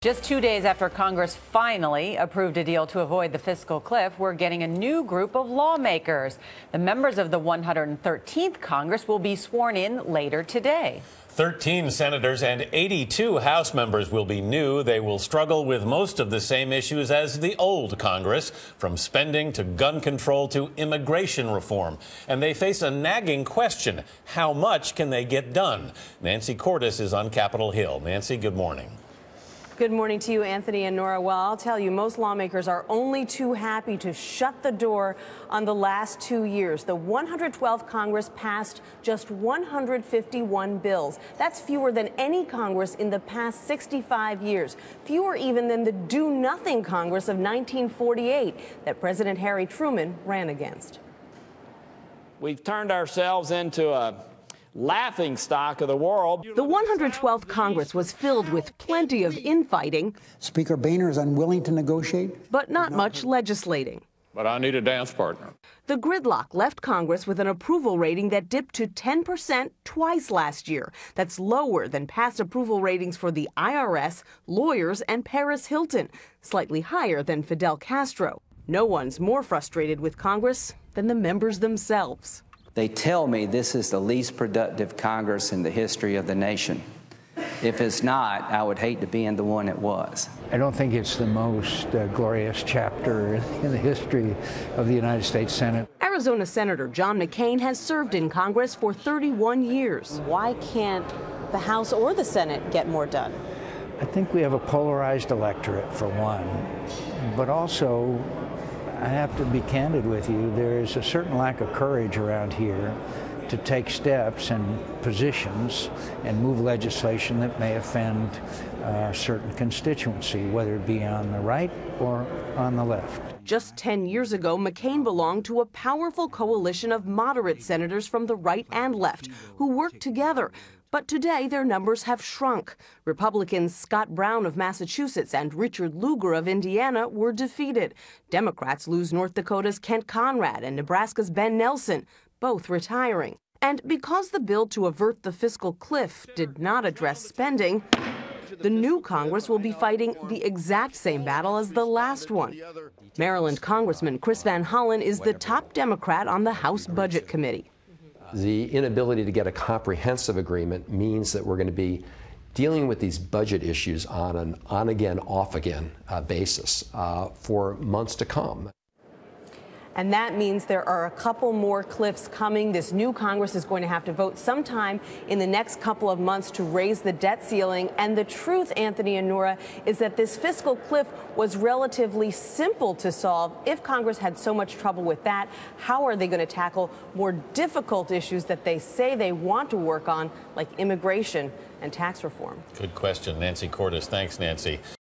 Just 2 days after Congress finally approved a deal to avoid the fiscal cliff, we're getting a new group of lawmakers. The members of the 113th Congress will be sworn in later today. 13 senators and 82 House members will be new. They will struggle with most of the same issues as the old Congress, from spending to gun control to immigration reform. And they face a nagging question: how much can they get done? Nancy Cordes is on Capitol Hill. Nancy, good morning. Good morning to you, Anthony and Nora. Well, I'll tell you, most lawmakers are only too happy to shut the door on the last 2 years. The 112th Congress passed just 151 bills. That's fewer than any Congress in the past 65 years, fewer even than the do-nothing Congress of 1948 that President Harry Truman ran against. We've turned ourselves into a laughing stock of the world. The 112th Congress was filled with plenty of infighting. Speaker Boehner is unwilling to negotiate, but not much legislating. But I need a dance partner. The gridlock left Congress with an approval rating that dipped to 10% twice last year. That's lower than past approval ratings for the IRS, lawyers, and Paris Hilton, slightly higher than Fidel Castro. No one's more frustrated with Congress than the members themselves. They tell me this is the least productive Congress in the history of the nation. If it's not, I would hate to be in the one it was. I don't think it's the most glorious chapter in the history of the United States Senate. Arizona Senator John McCain has served in Congress for 31 years. Why can't the House or the Senate get more done? I think we have a polarized electorate, for one, but also, I have to be candid with you, there is a certain lack of courage around here to take steps and positions and move legislation that may offend a certain constituency, whether it be on the right or on the left. Just 10 years ago, McCain belonged to a powerful coalition of moderate senators from the right and left who worked together. But today, their numbers have shrunk. Republicans Scott Brown of Massachusetts and Richard Lugar of Indiana were defeated. Democrats lose North Dakota's Kent Conrad and Nebraska's Ben Nelson, both retiring. And because the bill to avert the fiscal cliff did not address spending, the new Congress will be fighting the exact same battle as the last one. Maryland Congressman Chris Van Hollen is the top Democrat on the House Budget Committee. The inability to get a comprehensive agreement means that we're going to be dealing with these budget issues on an on-again, off-again basis for months to come. And that means there are a couple more cliffs coming. This new Congress is going to have to vote sometime in the next couple of months to raise the debt ceiling. And the truth, Anthony and Nora, is that this fiscal cliff was relatively simple to solve. If Congress had so much trouble with that, how are they going to tackle more difficult issues that they say they want to work on, like immigration and tax reform? Good question. Nancy Cordes. Thanks, Nancy.